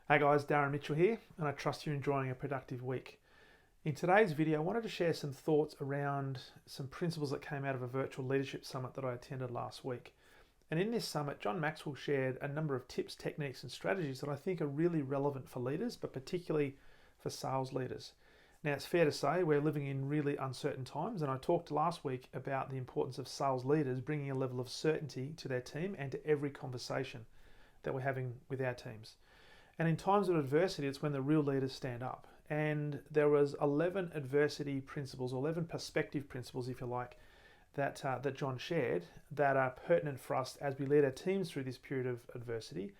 Hey guys, Darren Mitchell here, and I trust you're enjoying a productive week. In today's video, I wanted to share some thoughts around some principles that came out of a virtual leadership summit that I attended last week. And in this summit, John Maxwell shared a number of tips, techniques, and strategies that I think are really relevant for leaders, but particularly for sales leaders. Now, it's fair to say we're living in really uncertain times, and I talked last week about the importance of sales leaders bringing a level of certainty to their team and to every conversation that we're having with our teams. And in times of adversity, it's when the real leaders stand up. And there was 11 adversity principles, or 11 perspective principles, if you like, that John shared that are pertinent for us as we lead our teams through this period of adversity.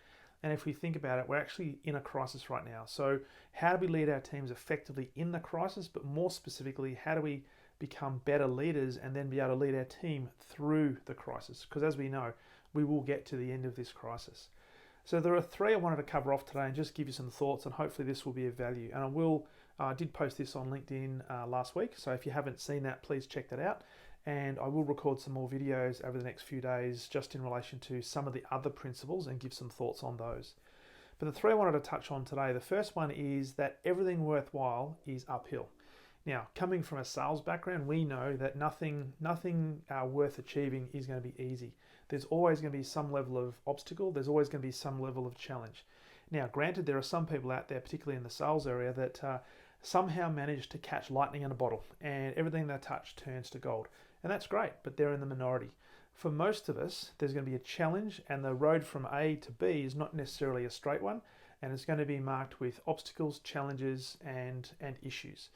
And if we think about it, we're actually in a crisis right now. So how do we lead our teams effectively in the crisis? But more specifically, how do we become better leaders and then be able to lead our team through the crisis? Because as we know, we will get to the end of this crisis. So there are three I wanted to cover off today and just give you some thoughts, and hopefully this will be of value. And I did post this on LinkedIn last week, so if you haven't seen that, please check that out. And I will record some more videos over the next few days just in relation to some of the other principles and give some thoughts on those. But the three I wanted to touch on today, the first one is that everything worthwhile is uphill. Now, coming from a sales background, we know that nothing worth achieving is going to be easy. There's always going to be some level of obstacle. There's always going to be some level of challenge. Now, granted, there are some people out there, particularly in the sales area, that somehow manage to catch lightning in a bottle and everything they touch turns to gold. And that's great, but they're in the minority. For most of us, there's going to be a challenge, and the road from A to B is not necessarily a straight one, and it's going to be marked with obstacles, challenges, and issues.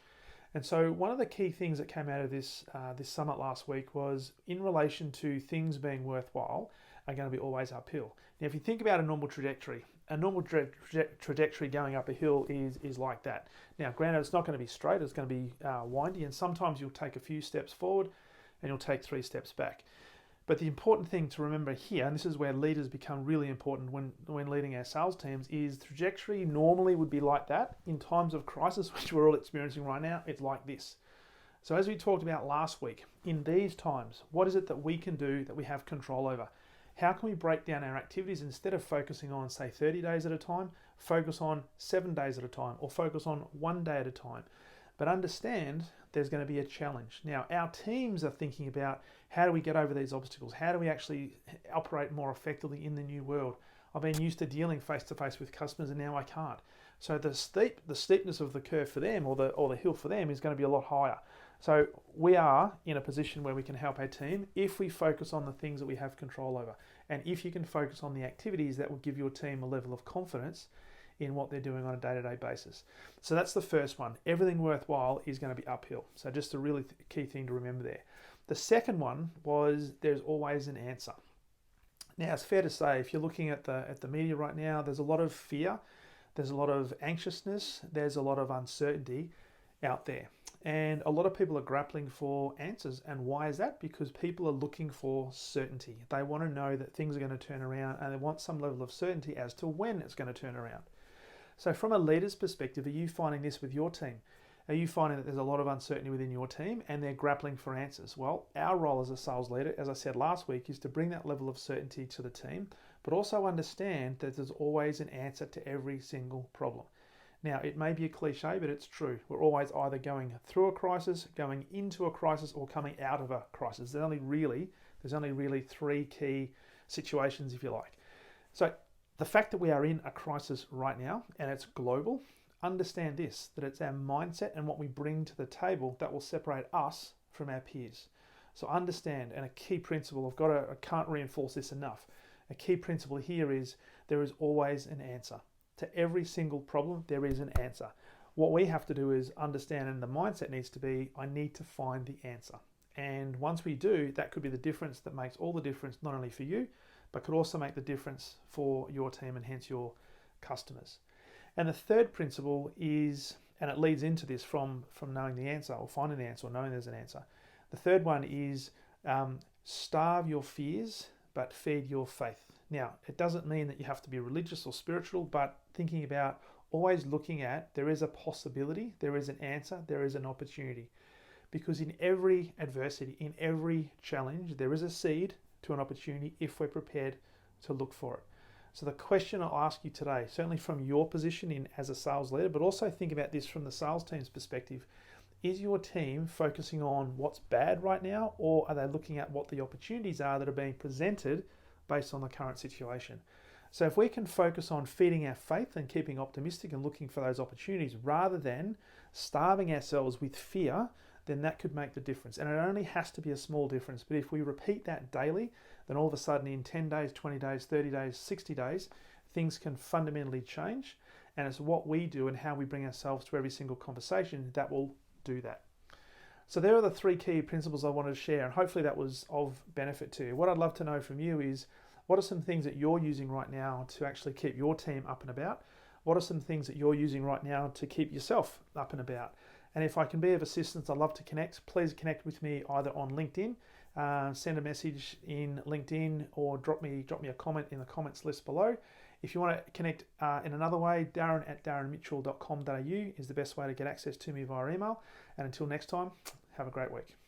And so one of the key things that came out of this summit last week was in relation to things being worthwhile are going to be always uphill. Now, if you think about a normal trajectory going up a hill is like that. Now, granted, it's not going to be straight, it's going to be windy, and sometimes you'll take a few steps forward and you'll take 3 steps back. But the important thing to remember here, and this is where leaders become really important when leading our sales teams, is trajectory normally would be like that. In times of crisis, which we're all experiencing right now, it's like this. So as we talked about last week, in these times, what is it that we can do that we have control over? How can we break down our activities instead of focusing on, say, 30 days at a time, focus on 7 days at a time, or focus on 1 day at a time? But understand there's going to be a challenge. Now, our teams are thinking about how do we get over these obstacles? How do we actually operate more effectively in the new world? I've been used to dealing face to face with customers and now I can't. So the steepness of the curve for them, or the hill for them, is going to be a lot higher. So we are in a position where we can help our team if we focus on the things that we have control over. And if you can focus on the activities that will give your team a level of confidence in what they're doing on a day-to-day basis. So that's the first one. Everything worthwhile is going to be uphill. So just a really key thing to remember there. The second one was there's always an answer. Now, it's fair to say if you're looking at the media right now, there's a lot of fear, there's a lot of anxiousness, there's a lot of uncertainty out there. And a lot of people are grappling for answers. And why is that? Because people are looking for certainty. They want to know that things are going to turn around, and they want some level of certainty as to when it's going to turn around. So from a leader's perspective, are you finding this with your team? Are you finding that there's a lot of uncertainty within your team and they're grappling for answers? Well, our role as a sales leader, as I said last week, is to bring that level of certainty to the team, but also understand that there's always an answer to every single problem. Now, it may be a cliche, but it's true. We're always either going through a crisis, going into a crisis, or coming out of a crisis. There's only really 3 key situations, if you like. So the fact that we are in a crisis right now and it's global, understand this, that it's our mindset and what we bring to the table that will separate us from our peers. So understand, and a key principle, I can't reinforce this enough. A key principle here is there is always an answer. To every single problem, there is an answer. What we have to do is understand, and the mindset needs to be, I need to find the answer. And once we do, that could be the difference that makes all the difference, not only for you, but could also make the difference for your team and hence your customers. And the third principle is, and it leads into this from knowing the answer, or finding the answer, or knowing there's an answer. The third one is starve your fears, but feed your faith. Now, it doesn't mean that you have to be religious or spiritual, but thinking about always looking at there is a possibility, there is an answer, there is an opportunity. Because in every adversity, in every challenge, there is a seed to an opportunity if we're prepared to look for it. So the question I'll ask you today, certainly from your position in as a sales leader, but also think about this from the sales team's perspective, is your team focusing on what's bad right now, or are they looking at what the opportunities are that are being presented based on the current situation? So if we can focus on feeding our faith and keeping optimistic and looking for those opportunities rather than starving ourselves with fear, then that could make the difference. And it only has to be a small difference. But if we repeat that daily, then all of a sudden in 10 days, 20 days, 30 days, 60 days, things can fundamentally change. And it's what we do and how we bring ourselves to every single conversation that will do that. So there are the 3 key principles I wanted to share, and hopefully that was of benefit to you. What I'd love to know from you is, what are some things that you're using right now to actually keep your team up and about? What are some things that you're using right now to keep yourself up and about? And if I can be of assistance, I'd love to connect. Please connect with me either on LinkedIn, send a message in LinkedIn, or drop me a comment in the comments list below. If you want to connect in another way, darren@darrenmitchell.com.au is the best way to get access to me via email. And until next time, have a great week.